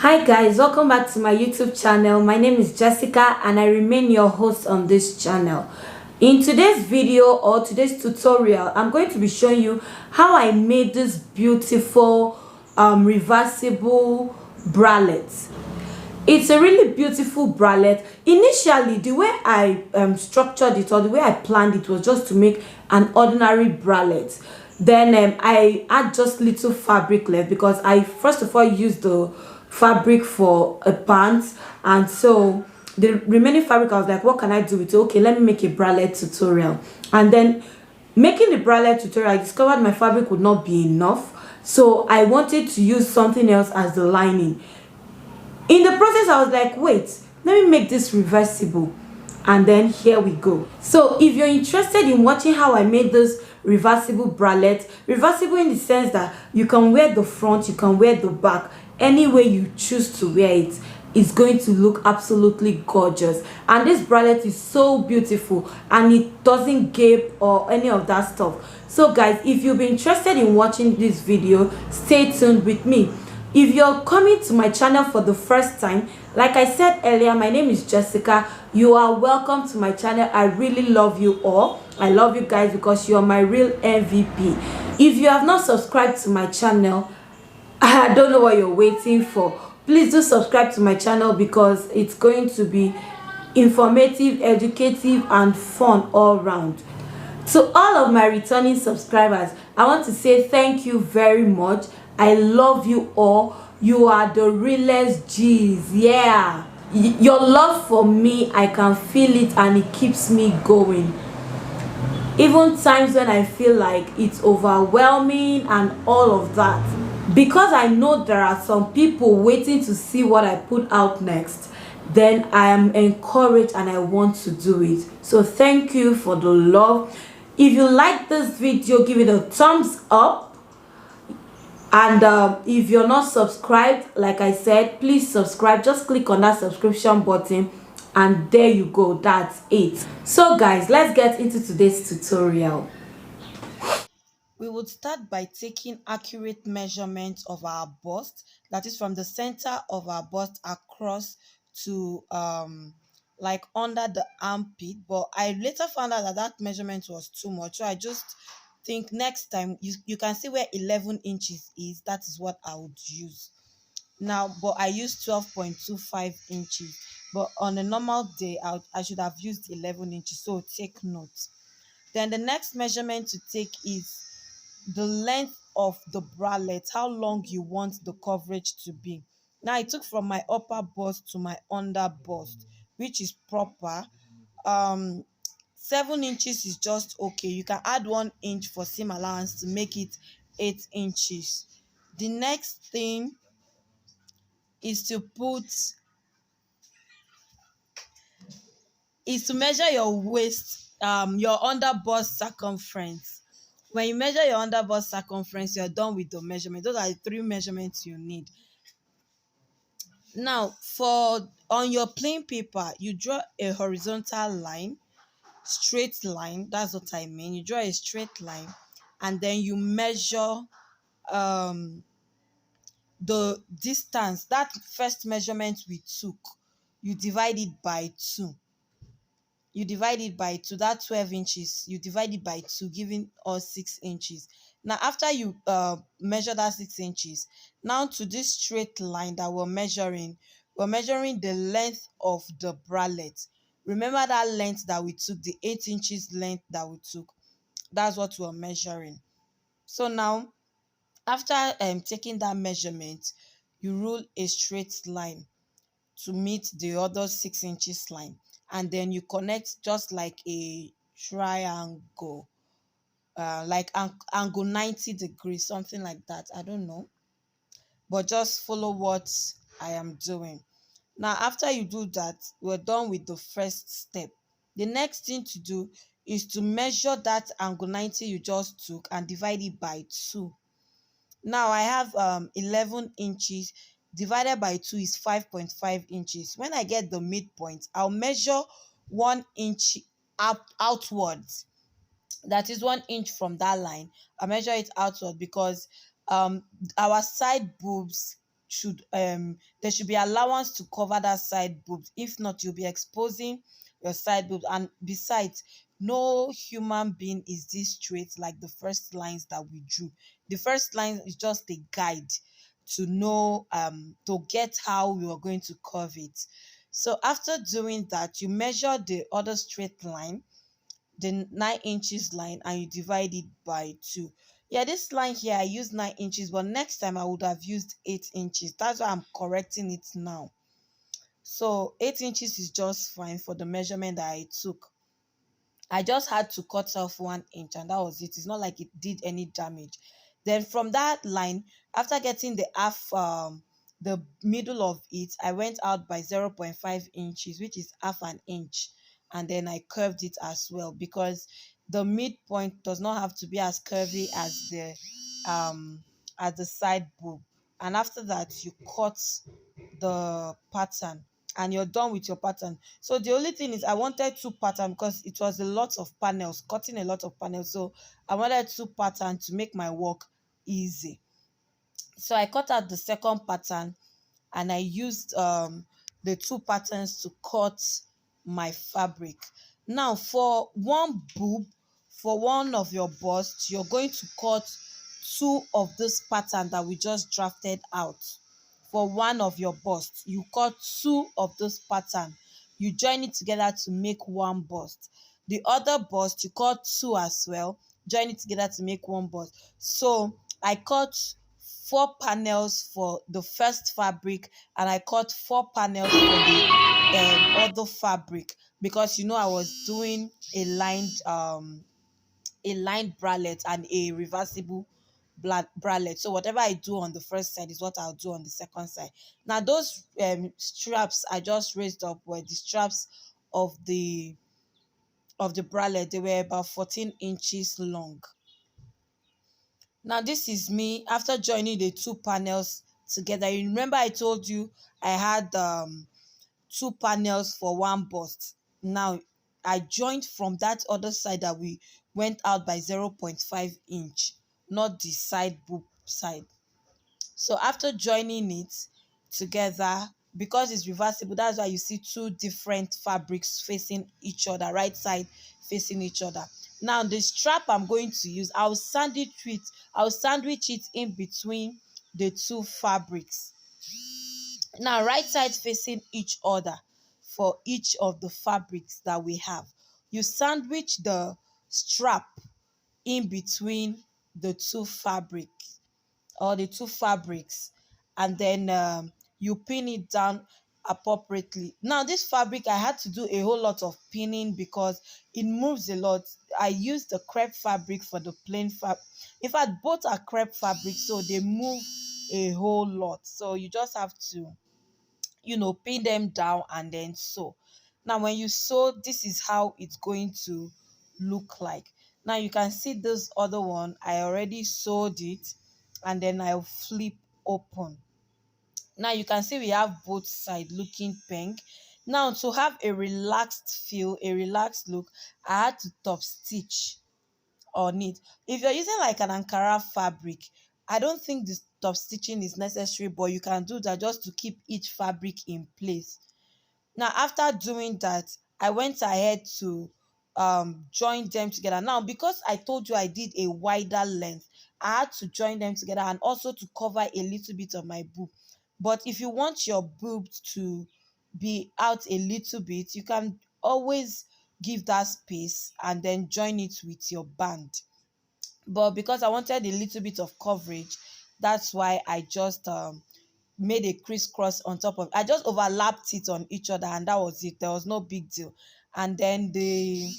Hi guys, welcome back to my YouTube channel. My name is Jessica and I remain your host on this channel. In today's video or today's tutorial, I'm going to be showing you how I made this beautiful reversible bralette. It's a really beautiful bralette. Initially, the way I structured it or the way I planned it was just to make an ordinary bralette. Then I add just little fabric left because I first of all used the fabric for a pants, and so the remaining fabric I was like, what can I do with it? Okay, let me make a bralette tutorial. And then making the bralette tutorial, I discovered my fabric would not be enough, so I wanted to use something else as the lining. In the process I was like, wait, let me make this reversible, and then here we go. So if you're interested in watching how I made this reversible bralette, reversible in the sense that you can wear the front, you can wear the back, any way you choose to wear it is going to look absolutely gorgeous. And this bralette is so beautiful and it doesn't gape or any of that stuff. So guys, if you've been interested in watching this video, stay tuned with me. If you're coming to my channel for the first time, like I said earlier, my name is Jessica. You are welcome to my channel. I really love you all. I love you guys because you are my real MVP. If you have not subscribed to my channel, I don't know what you're waiting for. Please do subscribe to my channel because it's going to be informative, educative, and fun all round. To all of my returning subscribers, I want to say thank you very much. I love you all. You are the realest G's. Yeah. Your love for me, I can feel it and it keeps me going. Even times when I feel like it's overwhelming and all of that. Because I know there are some people waiting to see what I put out next, then I am encouraged and I want to do it. So thank you for the love. If you like this video, give it a thumbs up. And if you're not subscribed, like I said, please subscribe. Just click on that subscription button and there you go. That's it. So guys, let's get into today's tutorial. We would start by taking accurate measurements of our bust, that is from the center of our bust across to like under the armpit. But I later found out that that measurement was too much, so I just think next time you can see where 11 inches is. That is what I would use now, but I used 12.25 inches, but on a normal day I should have used 11 inches, so take note. Then the next measurement to take is the length of the bralette, how long you want the coverage to be. Now I took from my upper bust to my under bust, which is proper. 7 inches is just okay. You can add 1 inch for seam allowance to make it 8 inches. The next thing is to measure your waist, your under bust circumference. When you measure your under bust circumference, you're done with the measurement. Those are the 3 measurements you need. Now, for on your plain paper, you draw a horizontal line, straight line. That's what I mean. You draw a straight line, and then you measure um the distance. That first measurement we took, you divide it by 2. You divide it by 2, that 12 inches, you divide it by 2, giving us 6 inches. Now after you measure that 6 inches, now to this straight line that we're measuring the length of the bralette. Remember that length that we took, the 8 inches length that we took, that's what we're measuring. So now after taking that measurement, you rule a straight line to meet the other 6 inches line, and then you connect just like a triangle, like angle 90 degrees, something like that. I don't know, but just follow what I am doing. Now after you do that, we're done with the first step. The next thing to do is to measure that angle 90 you just took and divide it by 2. Now I have 11 inches divided by 2 is 5.5 inches. When I get the midpoint, I'll measure 1 inch outwards. That is 1 inch from that line. I measure it outward because our side boobs should there should be allowance to cover that side boob. If not, you'll be exposing your side boob. And besides, no human being is this straight like the first lines that we drew. The first line is just a guide to know to get how we are going to curve it. So after doing that, you measure the other straight line, the 9 inches line, and you divide it by 2. Yeah, this line here I used 9 inches, but next time I would have used 8 inches. That's why I'm correcting it now. So 8 inches is just fine for the measurement that I took. I just had to cut off 1 inch, and that was it. It's not like it did any damage. Then from that line, after getting the half, the middle of it, I went out by 0.5 inches, which is half an inch, and then I curved it as well, because the midpoint does not have to be as curvy um as the side boob. And after that, you cut the pattern and you're done with your pattern. So the only thing is I wanted two patterns because it was a lot of panels, cutting a lot of panels. So I wanted two patterns to make my work easy. So I cut out the second pattern and I used the two patterns to cut my fabric. Now for one boob, for one of your bust, you're going to cut two of this pattern that we just drafted out. For one of your bust, you cut two of this pattern, you join it together to make one bust. The other bust, you cut two as well, join it together to make one bust. So I cut 4 panels for the first fabric and I cut 4 panels for the other fabric, because I was doing a lined bralette and a reversible bralette. So whatever I do on the first side is what I'll do on the second side. Now those straps I just raised up were the straps of the bralette. They were about 14 inches long. Now this is me after joining the two panels together. You remember I told you I had two panels for one bust. Now I joined from that other side that we went out by 0.5 inch, not the side boob side. So after joining it together, because it's reversible, that's why you see two different fabrics facing each other, right side facing each other. Now the strap I'm going to use, I'll sandwich it in between the two fabrics. Now right side facing each other for each of the fabrics that we have. You sandwich the strap in between the two fabrics, or the two fabrics, and then you pin it down appropriately. Now this fabric I had to do a whole lot of pinning because it moves a lot. I used the crepe fabric for the plain fabric. In fact, both are crepe fabric, so they move a whole lot. So you just have to pin them down and then sew. Now when you sew, this is how it's going to look like. Now you can see this other one, I already sewed it and then I'll flip open. Now you can see we have both sides looking pink. Now to have a relaxed feel, a relaxed look, I had to top stitch on it. If you're using like an Ankara fabric, I don't think this top stitching is necessary, but you can do that just to keep each fabric in place. Now after doing that, I went ahead to join them together. Now because I told you I did a wider length, I had to join them together and also to cover a little bit of my boob. But if you want your boob to be out a little bit, you can always give that space and then join it with your band. But because I wanted a little bit of coverage, that's why I just made a crisscross on top of, I just overlapped it on each other, and that was it. There was no big deal. And then the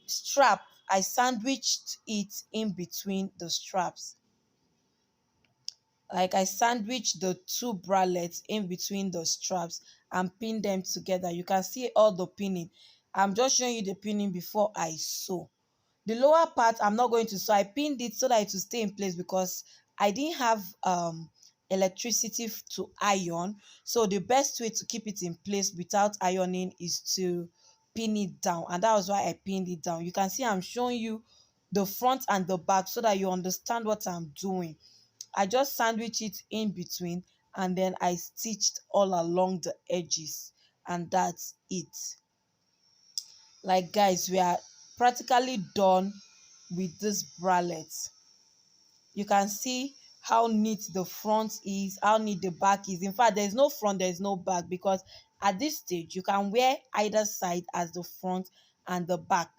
strap, I sandwiched it in between the straps. Like I sandwiched the two bralettes in between the straps and pinned them together. You can see all the pinning. I'm just showing you the pinning before I sew. The lower part I'm not going to sew. I pinned it so that it will stay in place because I didn't have electricity to iron. So the best way to keep it in place without ironing is to pin it down, and that was why I pinned it down. You can see I'm showing you the front and the back so that you understand what I'm doing. I just sandwich it in between, and then I stitched all along the edges, and that's it. Like, guys, we are practically done with this bralette. You can see how neat the front is, how neat the back is. In fact, there's no front, there's no back, because at this stage you can wear either side as the front and the back.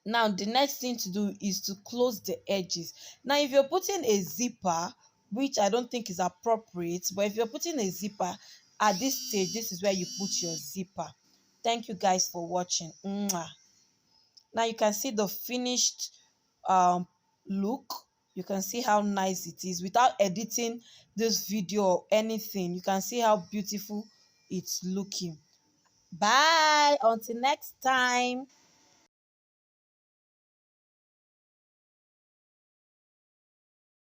Now the next thing to do is to close the edges. Now if you're putting a zipper, which I don't think is appropriate, but if you're putting a zipper at this stage, this is where you put your zipper. Thank you guys for watching. Mwah. Now you can see the finished look. You can see how nice it is without editing this video or anything. You can see how beautiful it's looking. Bye, until next time.